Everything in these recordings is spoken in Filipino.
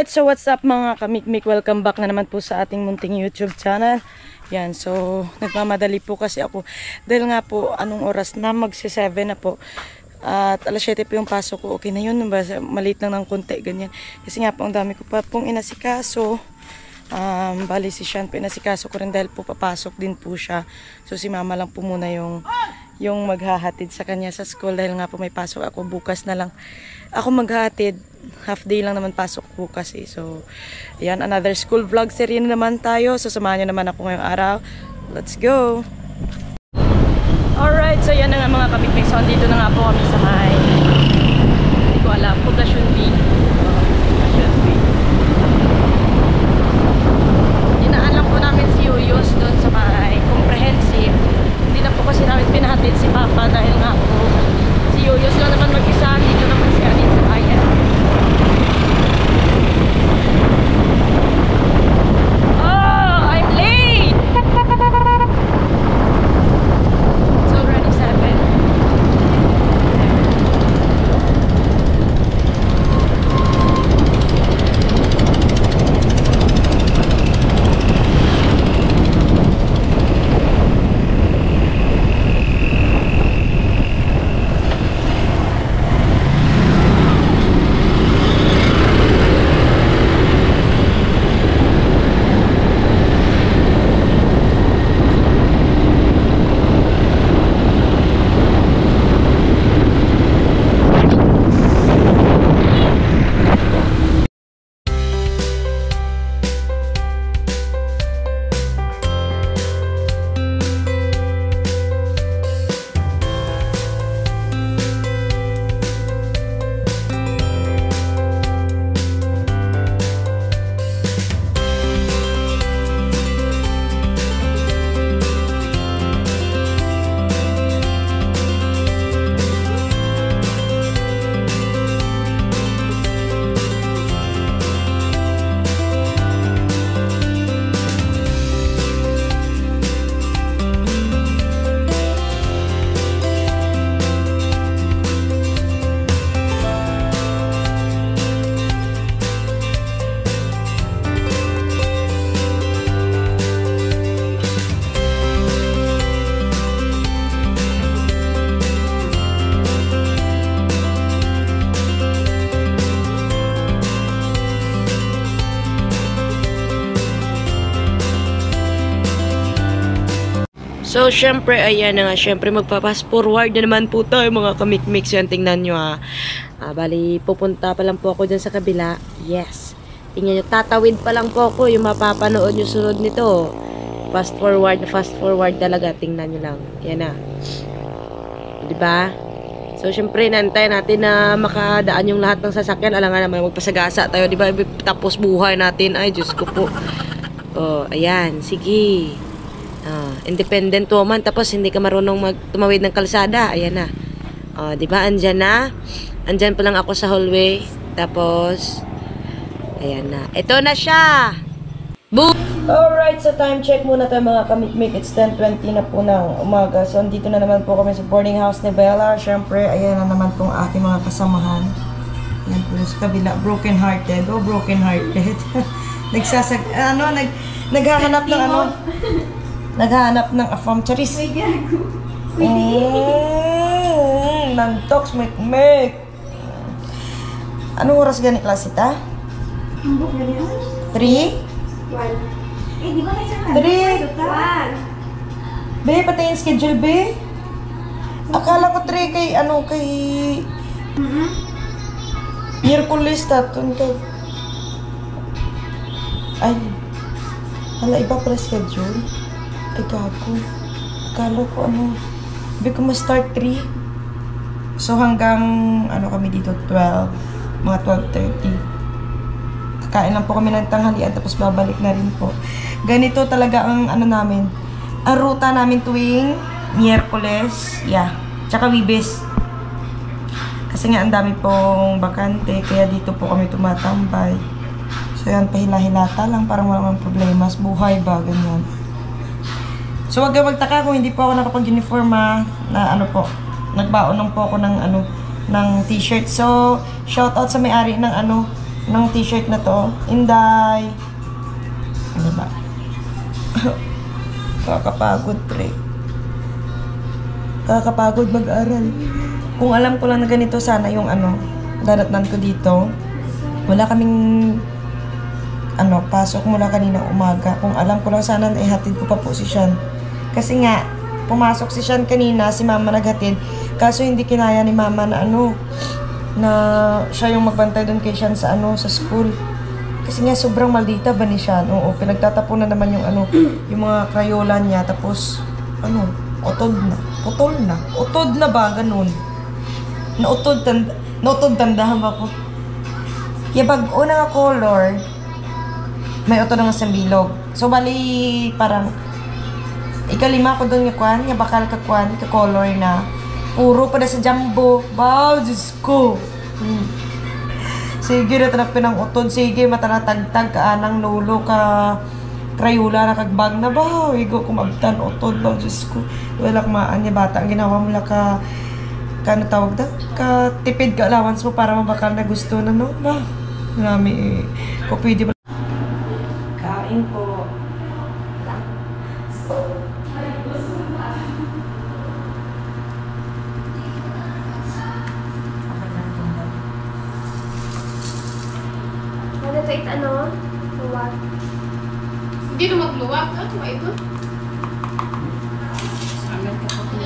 Alright, so what's up mga kamikmik? Welcome back na naman po sa ating munting YouTube channel. Yan, so nagmamadali po kasi ako. Dahil nga po, anong oras na? Magsi-7 na po. At alas 7 po yung pasok ko. Okay na yun, maliit lang ng konti, ganyan. Kasi nga po, ang dami ko pa pong inasikaso. Bali si Sean, pinasikaso ko rin dahil po papasok din po siya. So si mama lang po muna yung maghahatid sa kanya sa school dahil nga po may pasok ako. Bukas na lang ako maghahatid. Half day lang naman pasok bukas eh. So yan, another school vlog series na naman tayo. So samahan nyo naman ako ngayong araw. Let's go! Alright, so yan na nga mga kamikmik. So dito na nga po kami sa may, hindi ko alam, Poblacion B. Poblacion B. Dinaan lang po namin si Yuyos doon sa may comprehensive. Hindi na po kasi namin pinahatid si Papa dahil nga po si Yuyos lang naman mag-isa. Dito naman si Anin sa bayan. Oh, I'm late! It's already 7. So, syempre, ayan na nga, syempre magpapass forward na naman po tayo mga kamikmix. Yan, tingnan nyo ha. Bali, pupunta pa lang po ako dyan sa kabila. Yes. Tingnan nyo, tatawid pa lang po ako. Yung mapapanood nyo sunod nito. Fast forward talaga. Tingnan nyo lang. Yan na. Diba? So, syempre, nantayin natin na makadaan yung lahat ng sasakyan. Alam nga naman, magpasagasa tayo. Diba? Tapos buhay natin. Ay, Diyos ko po. Oh, ayan. Sige. Independent woman, tapos hindi ka marunong tumawid ng kalsada. Ayan na. Diba? Andyan na. Andyan pa lang ako sa hallway. Tapos, ayan na. Ito na siya! Boom! Alright, so time check muna tayo mga kamikmik. It's 10:20 na po ng umaga. So, andito na naman po kami sa boarding house ni Bella. Siyempre, ayan na naman pong aking mga kasamahan. Ayan po sa kabila. Broken hearted. Oh, broken hearted. Naghahanap ng ano? Naghahanap ng afam charis. May gago. Nantoks, make. Anong oras gani klase ta? 3? 1. Di ba may 3? Be, pati yung schedule, be. Akala ko 3 kay, Miyerkules tatun kay. Ay, hala, iba pala schedule. Ay, gago. Akala ko Hindi ko ma-start 3. So, hanggang, kami dito, 12. Mga 12:30. Kakain lang po kami ng tanghalian, tapos babalik na rin po. Ganito talaga ang, namin. Ang ruta namin tuwing Miyerkules. Yeah. Tsaka Wibis. Kasi nga, ang dami pong bakante. Kaya dito po kami tumatambay. So, yan, pahila-hilata lang. Parang walang problema. Buhay ba, ganyan. So, wag kang magtaka kung hindi po ako nakapag-uniform na nagbaon lang po ako ng ng t-shirt. So, shout out sa may-ari ng ng t-shirt na to. Inday. Ano ba? Kakapagod, pre. Kakapagod mag-aral. Kung alam ko lang na ganito sana yung daratnan ko dito. Wala kaming pasok mula kanina umaga. Kung alam ko lang sana na ihatid ko pa po si Sean. Kasi nga, pumasok si Sean kanina, si mama naghatid. Kaso hindi kinaya ni mama na na siya yung magbantay doon kay Sean sa sa school. Kasi nga sobrang maldita ba ni Sean? Oo, pinagtatapunan naman yung yung mga Crayola niya. Tapos, utod na. Putol na. Utod na ba? Ganun. Nautod tandahan ba po? Pag una nga color, may utod nga sa bilog. So, bali, parang, ikalima ko doon yung kwan, yung bakal ka color na. Puro pa na sa jumbo. Wow, Diyos ko. Sige, natanap pinang utod. Sige, matanatagtag ka anang lulo ka Crayola na kagbag na ba? Igo kumabtan utod ba, Diyos ko. Wala kumaan niya bata. Ang ginawa mo lang ano tawag da? Tipid ka allowance mo para mabakal na gusto na, no? Ba? Marami kung pwede ba? Kain po. Ano? Luwag. Hindi na magluwag. Ano ito? Agad ka pa po.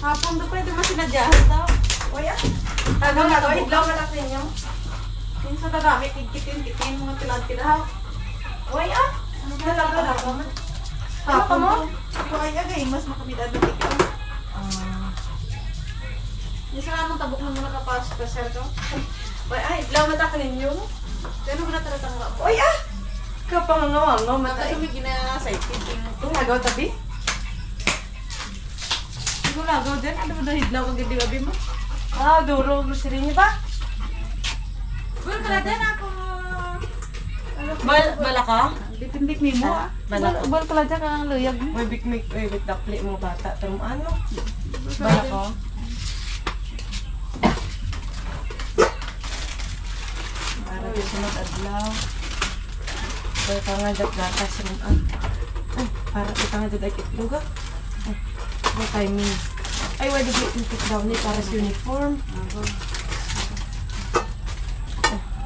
Hapon doon pwede masinadyahan daw. Uy, Tagang nga daw, idlaw ka lang ninyo. Minsan na dami, kitin, mga tilag-tilahaw. Uy, ano talaga na ako? Hapon mo? Ito ay agay, mas makamidad na ikaw. Minsan namang tabok na muna kapasok ka, sir ko. Uy, idlaw mata ka ninyo. Pero mo na talagang nga po. Uy, kapangangawang, mata. Kasi may ginasaitin. Ito, nagaw tabi? Lagaw din? Ano ba na hidlaw kang gabi mo? Duro. Grocery niyo ba? Well, pala din ako. Bala ka? Bitindik ni mo. Bala pala dyan kang luyag mo. May big dapli mo bata. Pero ano? Bala ka? Para di sunod adlaw. Bala ka nga dap-data sinunan. Ay, para kita nga dap itlog ah. Ay, what timing? Ay, why did you take down it para sa uniform?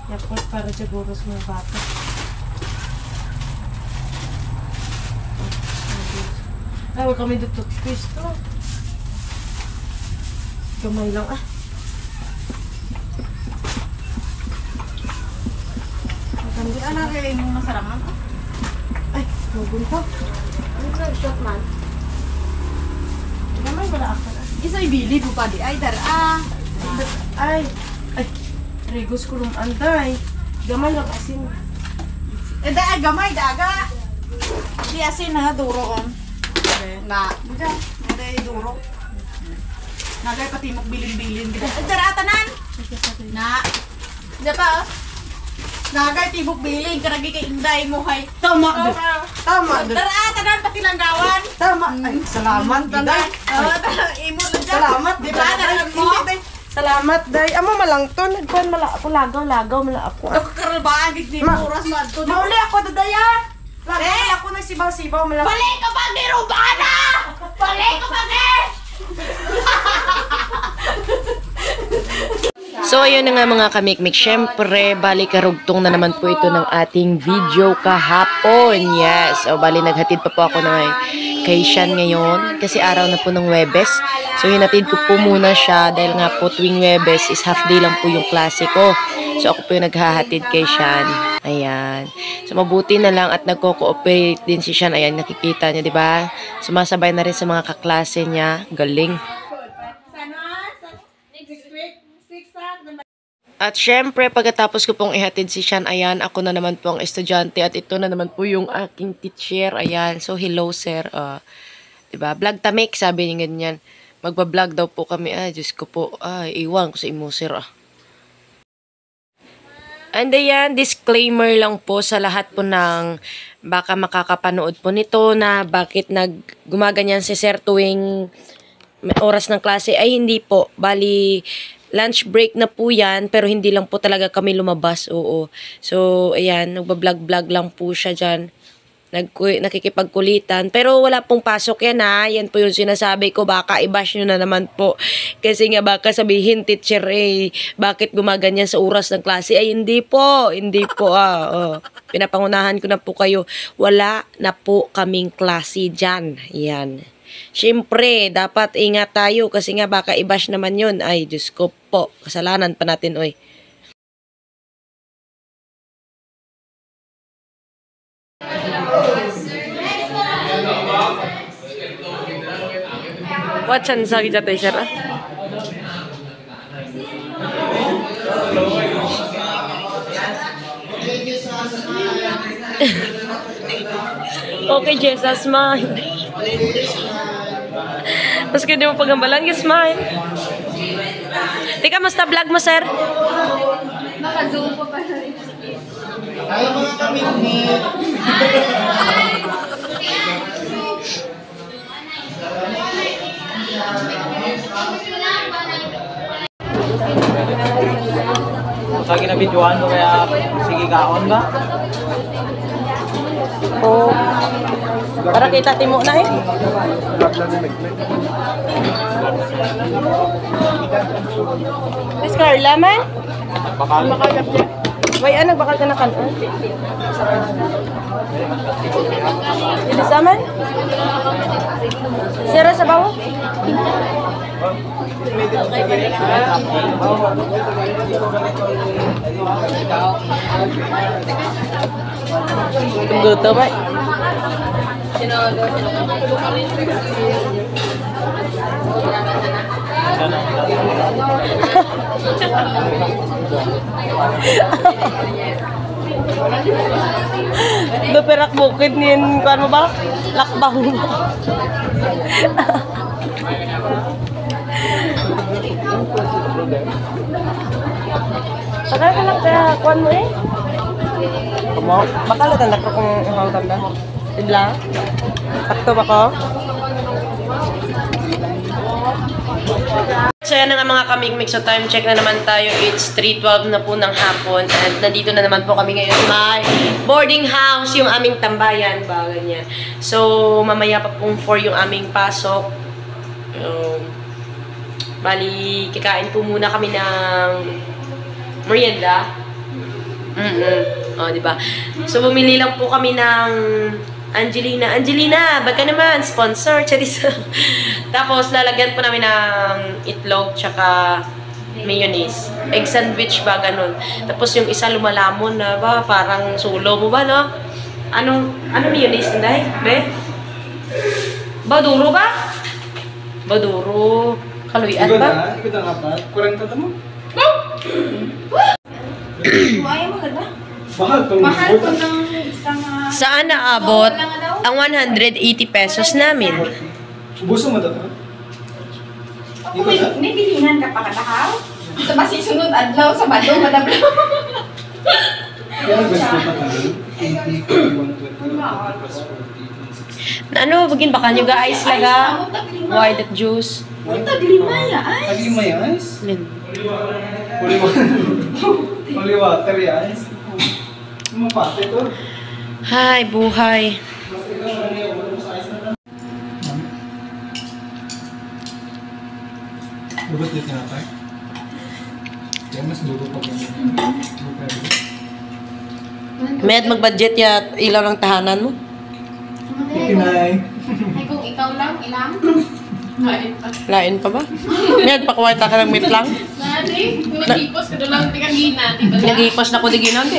Yapot para siguro sa mga bata. Ay, wala kami dito toothpaste to. Gamay lang Hindi na kaya yung masaraman. Ay, magun pa. Ano ka shot man? Gamay wala ako na. Isa ibili po pa di. Ay, Ay, Rigos ko anday. Gamay lang asin. gamay, daga. Di asin na duro on. Na, buja. Hindi duro. Nagay pati magbilin-bilin. Tanan. Na. Diya pa, Nagay tibok bilin. Karagi kay Inday mo hay. Tama. Tanan pati langgawan. Tama. Ay, salamat, Day. Imo na dyan. Salamat, Di ba? Tanan mo. Salamat, Day. Amo malang to. Nagkuhan mala ako. Lagaw mala ako. Nakakarabaan. Gigdi mo. Oras mo. Mauli ako, Dadaya. Ako nagsibaw-sibaw. Balik ka pag nirubana! Balik ka pag So, ayun na nga mga kamikmik. Syempre, bali karugtong na naman po ito ng ating video kahapon. Yes. O, bali naghatid pa po ako na kay Sean ngayon. Kasi araw na po ng Webes. So, hinatid ko po muna siya. Dahil nga po tuwing Webes is half day lang po yung klase ko. So, ako po yung naghahatid kay Sean. Ayan. So, mabuti na lang at nagko-cooperate din si Sean. Ayan, nakikita niyo, di ba? Sumasabay na rin sa mga kaklase niya. Galing. At syempre, pagkatapos ko pong ihatid si Sean, ayan, ako na naman po ang estudyante at ito na naman po yung aking teacher. Ayan, so hello sir. Diba? Vlog tamik, sabi niya ganyan. Magba-vlog daw po kami. Ay, Diyos ko po. Ay, iwan ko sa imo sir. And ayan, disclaimer lang po sa lahat po ng baka makakapanood po nito na bakit gumaganyan si sir tuwing may oras ng klase. Ay, hindi po. Bali, lunch break na po yan, pero hindi lang po talaga kami lumabas, oo. So, ayan, nagbablog-vlog lang po siya dyan. Nakikipagkulitan. Pero wala pong pasok yan ha. Yan po yung sinasabi ko. Baka i-bash nyo na naman po. Kasi nga baka sabihin, teacher, bakit gumaganyan sa oras ng klase? Ay, hindi po. Hindi po, Pinapangunahan ko na po kayo. Wala na po kaming klase dyan. Yan. Siyempre, dapat ingat tayo kasi nga baka i-bash naman yun. Ay, Diyos ko po. Kasalanan pa natin, oy. What's an sagi jatay, sir? Okay, Jesus, smile. Mas hindi mo pagambalan, smile. Teka, mas vlog mo, sir? Naka-zoom pa pa rin. Ayaw mga kamikmik. Sa ginabidyoan mo kaya sige kaon ba? Oo. Para kita timo na eh. Miss Carla, man? Bakal. Wait, nagbakal ka na kanon? Hindi sa man? Sira sa bawo? Gusto ba? Duperak bukid nin kuan mo ba? Lakbang mo. Sakay ka lang kaya kuan mo eh. Bakal na tanda ko kung ihang tanda. Ibla? Sakto ba ko? So yan na nga mga kamikmik. So time check na naman tayo. It's 3:12 na po ng hapon. At nandito na naman po kami ngayon sa my boarding house. Yung aming tambayan. Ba, ganyan. So mamaya pa pong 4 yung aming pasok. Bali, kikain po muna kami ng merienda. Diba? So bumili lang po kami ng Angelina. Angelina, baka naman, sponsor. Charis. Tapos, lalagyan po namin ng itlog, tsaka mayonnaise. Egg sandwich ba, ganun. Tapos, yung isa lumalamon na ba, parang sulo mo ba, no? Anong mayonnaise, Inday? Be? Baduro ba? Baduro. Kaluyan ba? Ikot ang apat. 40 mo? Ayaw mo ka ba? Mahal tong Mahal ko ng isang... Saan naabot ang 180 pesos namin? Buso mo ito? Ako may bilinan ka pa katahaw? Sa masisunod adlaw sa badong madablaw. Kaya gusto pa tayo. 80, 120, plus 40. Ano, bagin baka nyo guys laga? White at juice. Uy, taglimaya ay. Lagi may ice? Lin. Holy water, ice. Mapate to. Hi, buhay. Lugot dito na tayo. Kaya mas lugot pa ganyan. Med, mag-budget ya ilaw ng tahanan mo. Pinay. Ay, kung ikaw lang, ilang? Lain pa ba? Med, pakuway ta ka ng meat lang. Nari, kung nag-ipos ka doon lang, di kang gina, di ba? Nag-ipos na ko di ginon.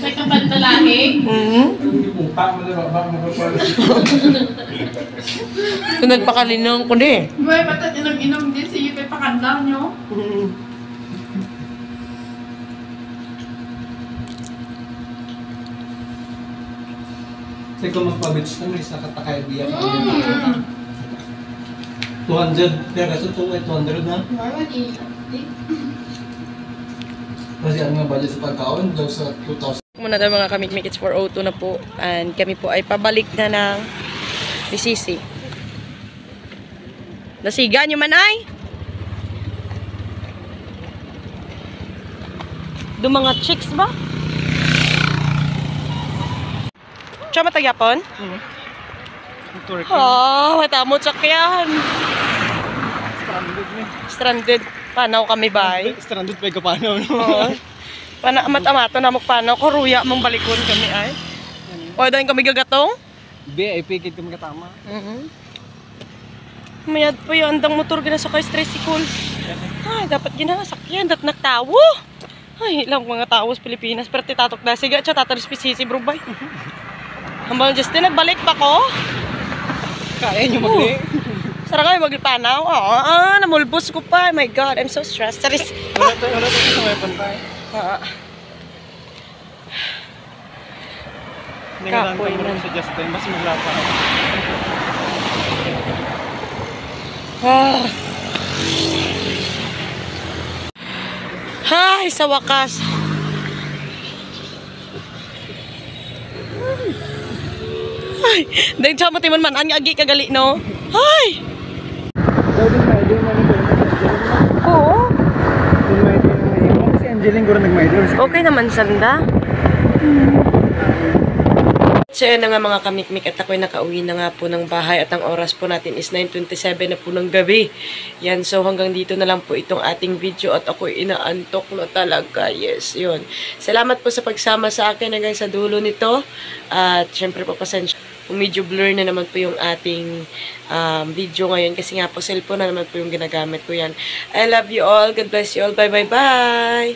May kapantalahe. Hindi po pa mo na ba mo pa. Kung nagpakalinong ko di. May patat yung inom din si Yupe pakandang nyo. Kasi kung magpabits na may isa katakay biyak. 200. Kaya kasi 200 na. Kasi ano nga budget sa pagkaon daw sa 2,000. Muna tayo mga kamikmik, it's 4:02 na po. And kami po ay pabalik na ng Lisisi. Nasiga nyo man ay? Do mga chicks ba? Siya matagapon? Oh, matamot sakyan. Stranded na. Stranded. Panaw kami ba? Stranded pa yung paano. Oo. Amat-amato na magpanaw. Kuruya mong balikon kami ay. O, doon kami gagatong? VIP, kit kami katama. Mayad po yung andang motor gina sa kay tricycle. Ay, dapat ginasakyan. Dat nagtawo. Ay, ilang mga tao sa Pilipinas. Pero titatok na. Sige, siya tatalis pisisi, bro, bay. Hambang Justin, nagbalik pa ko. Kaya nyo magli. Sarang kayo maglipanaw. Oo, namulbos ko pa. My God, I'm so stressed. Saris. Wala tayo sa may pantay. Hindi nga lang Kapoy tayo man. sa Justin, mas maglapa. Ay, sa wakas. Ay, dahil siya matiman man, ang agi kagali, no? Ay! Daw din may din man ito. Oo. Din may din mo kasi Angeline guro nagmay-idol. Okay naman, Sanda. So yun na nga mga kamikmik at ako'y nakauwi na nga po ng bahay at ang oras po natin is 9:27 na po ng gabi. Yan, so hanggang dito na lang po itong ating video at ako'y inaantok na talaga. Yes, yun. Salamat po sa pagsama sa akin hanggang sa dulo nito. At syempre po pasensya. Medyo blur na naman po yung ating video ngayon kasi nga po cellphone na naman po yung ginagamit ko yan. I love you all. God bless you all. Bye.